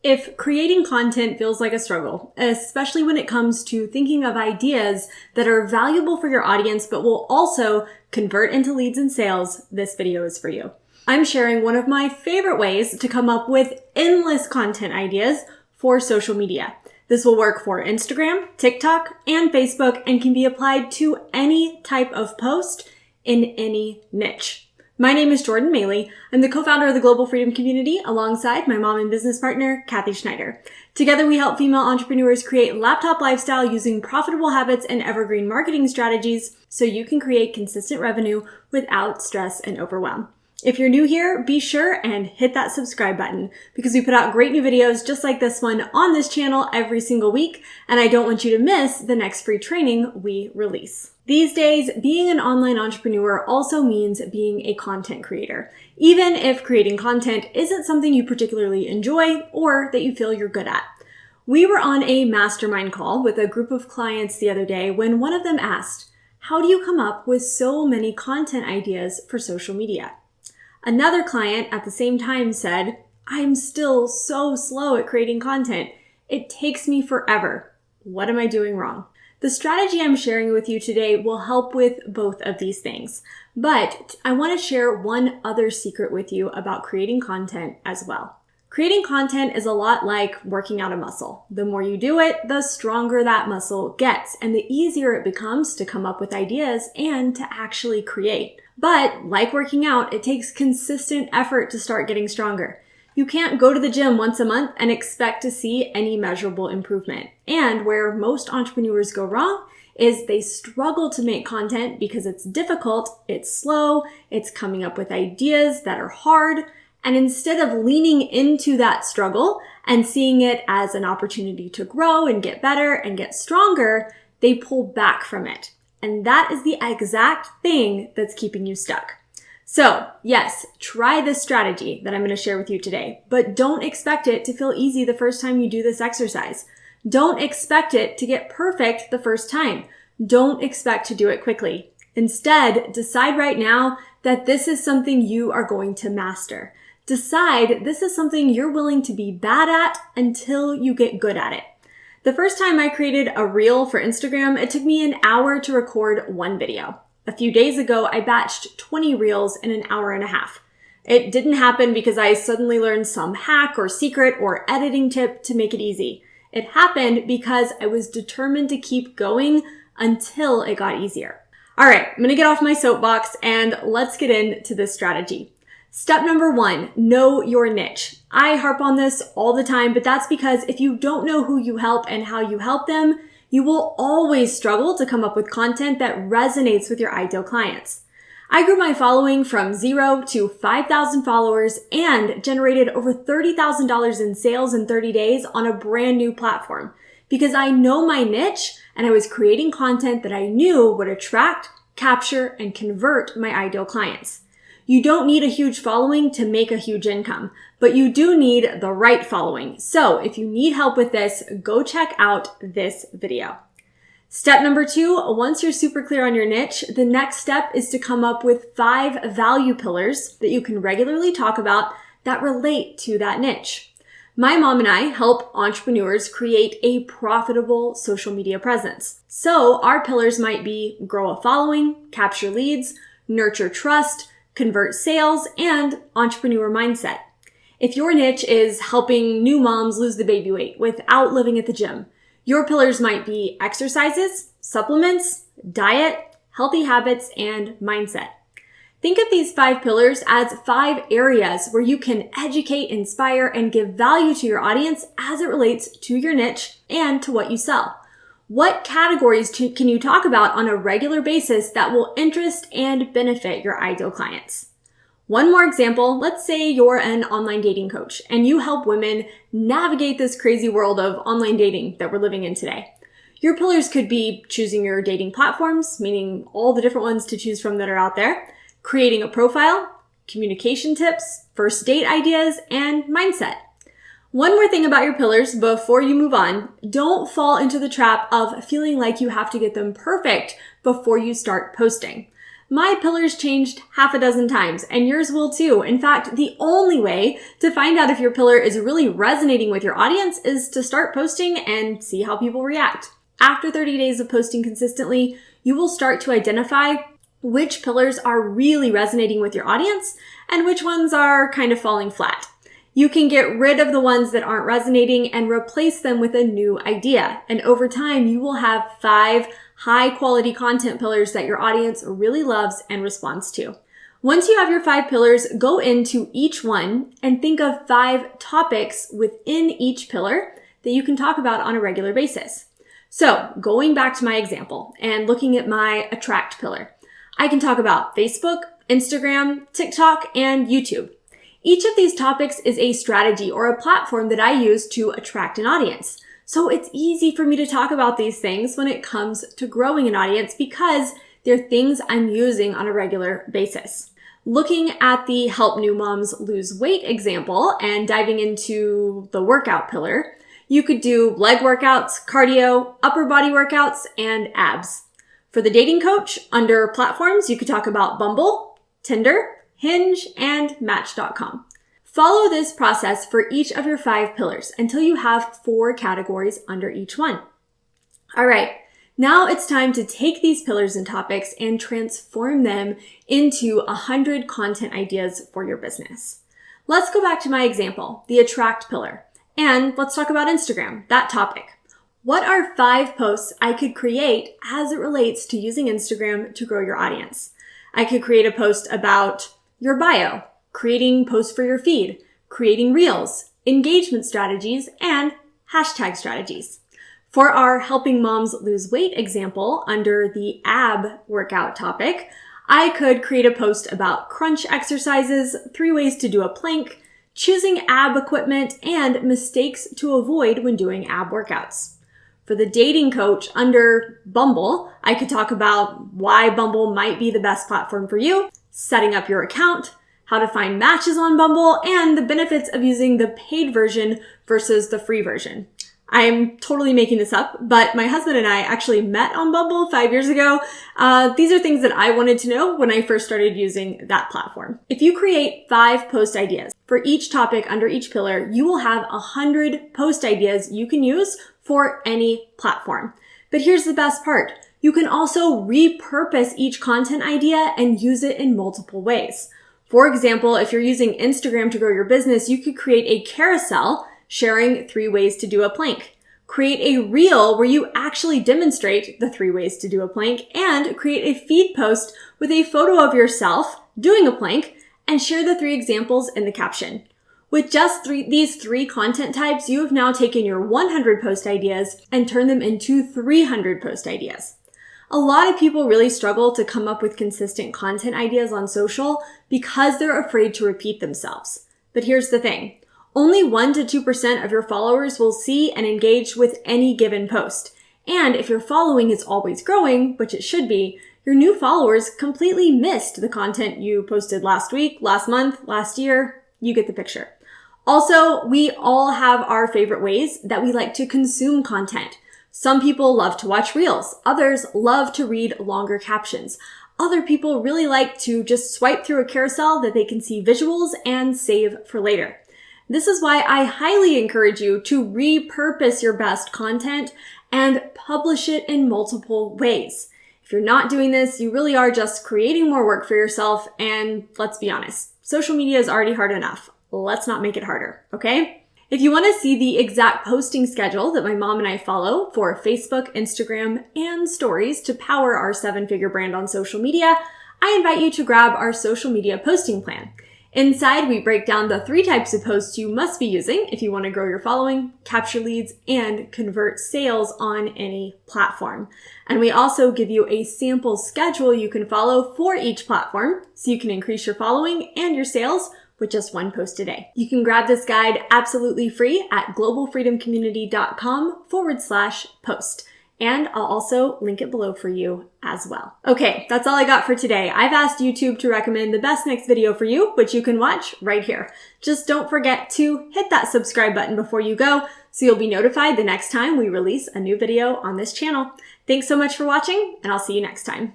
If creating content feels like a struggle, especially when it comes to thinking of ideas that are valuable for your audience but will also convert into leads and sales, this video is for you. I'm sharing one of my favorite ways to come up with endless content ideas for social media. This will work for Instagram, TikTok, and Facebook and can be applied to any type of post in any niche. My name is Jordan Maylea. I'm the co-founder of the Global Freedom Community alongside my mom and business partner, Kathy Schneider. Together, we help female entrepreneurs create laptop lifestyle using profitable habits and evergreen marketing strategies so you can create consistent revenue without stress and overwhelm. If you're new here, be sure and hit that subscribe button because we put out great new videos just like this one on this channel every single week, and I don't want you to miss the next free training we release. These days, being an online entrepreneur also means being a content creator, even if creating content isn't something you particularly enjoy or that you feel you're good at. We were on a mastermind call with a group of clients the other day when one of them asked, "How do you come up with so many content ideas for social media?" Another client at the same time said, "I'm still so slow at creating content. It takes me forever. What am I doing wrong?" The strategy I'm sharing with you today will help with both of these things, but I want to share one other secret with you about creating content as well. Creating content is a lot like working out a muscle. The more you do it, the stronger that muscle gets, and the easier it becomes to come up with ideas and to actually create. But like working out, it takes consistent effort to start getting stronger. You can't go to the gym once a month and expect to see any measurable improvement. And where most entrepreneurs go wrong is they struggle to make content because it's difficult, it's slow, it's coming up with ideas that are hard. And instead of leaning into that struggle and seeing it as an opportunity to grow and get better and get stronger, they pull back from it. And that is the exact thing that's keeping you stuck. So yes, try this strategy that I'm going to share with you today, but don't expect it to feel easy the first time you do this exercise. Don't expect it to get perfect the first time. Don't expect to do it quickly. Instead, decide right now that this is something you are going to master. Decide this is something you're willing to be bad at until you get good at it. The first time I created a reel for Instagram, it took me an hour to record one video. A few days ago, I batched 20 reels in an hour and a half. It didn't happen because I suddenly learned some hack or secret or editing tip to make it easy. It happened because I was determined to keep going until it got easier. All right, I'm gonna get off my soapbox and let's get into this strategy. Step number 1, know your niche. I harp on this all the time, but that's because if you don't know who you help and how you help them, you will always struggle to come up with content that resonates with your ideal clients. I grew my following from 0 to 5,000 followers and generated over $30,000 in sales in 30 days on a brand new platform because I know my niche and I was creating content that I knew would attract, capture, and convert my ideal clients. You don't need a huge following to make a huge income, but you do need the right following. So if you need help with this, go check out this video. Step number 2, once you're super clear on your niche, the next step is to come up with 5 value pillars that you can regularly talk about that relate to that niche. My mom and I help entrepreneurs create a profitable social media presence. So our pillars might be grow a following, capture leads, nurture trust, convert sales, and entrepreneur mindset. If your niche is helping new moms lose the baby weight without living at the gym, your pillars might be exercises, supplements, diet, healthy habits, and mindset. Think of these 5 pillars as 5 areas where you can educate, inspire, and give value to your audience as it relates to your niche and to what you sell. What categories can you talk about on a regular basis that will interest and benefit your ideal clients? One more example, let's say you're an online dating coach and you help women navigate this crazy world of online dating that we're living in today. Your pillars could be choosing your dating platforms, meaning all the different ones to choose from that are out there, creating a profile, communication tips, first date ideas, and mindset. One more thing about your pillars before you move on, don't fall into the trap of feeling like you have to get them perfect before you start posting. my pillars changed half a dozen times, and yours will too. In fact, the only way to find out if your pillar is really resonating with your audience is to start posting and see how people react. After 30 days of posting consistently, you will start to identify which pillars are really resonating with your audience and which ones are kind of falling flat. You can get rid of the ones that aren't resonating and replace them with a new idea. And over time, you will have 5 high quality content pillars that your audience really loves and responds to. Once you have your 5 pillars, go into each one and think of 5 topics within each pillar that you can talk about on a regular basis. So going back to my example and looking at my attract pillar, I can talk about Facebook, Instagram, TikTok, and YouTube. Each of these topics is a strategy or a platform that I use to attract an audience. So it's easy for me to talk about these things when it comes to growing an audience because they're things I'm using on a regular basis. Looking at the help new moms lose weight example and diving into the workout pillar, you could do leg workouts, cardio, upper body workouts, and abs. For the dating coach, under platforms, you could talk about Bumble, Tinder, Hinge, and Match.com. Follow this process for each of your 5 pillars until you have 4 categories under each one. All right, now it's time to take these pillars and topics and transform them into 100 content ideas for your business. Let's go back to my example, the attract pillar, and let's talk about Instagram, that topic. What are 5 posts I could create as it relates to using Instagram to grow your audience? I could create a post about your bio, creating posts for your feed, creating reels, engagement strategies, and hashtag strategies. For our helping moms lose weight example under the ab workout topic, I could create a post about crunch exercises, 3 ways to do a plank, choosing ab equipment, and mistakes to avoid when doing ab workouts. For the dating coach under Bumble, I could talk about why Bumble might be the best platform for you, setting up your account, how to find matches on Bumble, and the benefits of using the paid version versus the free version. I'm totally making this up, but my husband and I actually met on Bumble 5 years ago. These are things that I wanted to know when I first started using that platform. If you create 5 post ideas for each topic under each pillar, you will have 100 post ideas you can use for any platform. But here's the best part. You can also repurpose each content idea and use it in multiple ways. For example, if you're using Instagram to grow your business, you could create a carousel sharing 3 ways to do a plank. Create a reel where you actually demonstrate the 3 ways to do a plank, and create a feed post with a photo of yourself doing a plank and share the 3 examples in the caption. With just these 3 content types, you have now taken your 100 post ideas and turned them into 300 post ideas. A lot of people really struggle to come up with consistent content ideas on social because they're afraid to repeat themselves. But here's the thing. Only 1 to 2% of your followers will see and engage with any given post. And if your following is always growing, which it should be, your new followers completely missed the content you posted last week, last month, last year. You get the picture. Also, we all have our favorite ways that we like to consume content. Some people love to watch reels. Others love to read longer captions. Other people really like to just swipe through a carousel that they can see visuals and save for later. This is why I highly encourage you to repurpose your best content and publish it in multiple ways. If you're not doing this, you really are just creating more work for yourself. And let's be honest, social media is already hard enough. Let's not make it harder, okay? If you want to see the exact posting schedule that my mom and I follow for Facebook, Instagram, and stories to power our 7-figure brand on social media, I invite you to grab our social media posting plan. Inside, we break down the 3 types of posts you must be using if you want to grow your following, capture leads, and convert sales on any platform. And we also give you a sample schedule you can follow for each platform so you can increase your following and your sales with just 1 post a day. You can grab this guide absolutely free at globalfreedomcommunity.com/post. And I'll also link it below for you as well. Okay, that's all I got for today. I've asked YouTube to recommend the best next video for you, which you can watch right here. Just don't forget to hit that subscribe button before you go so you'll be notified the next time we release a new video on this channel. Thanks so much for watching, and I'll see you next time.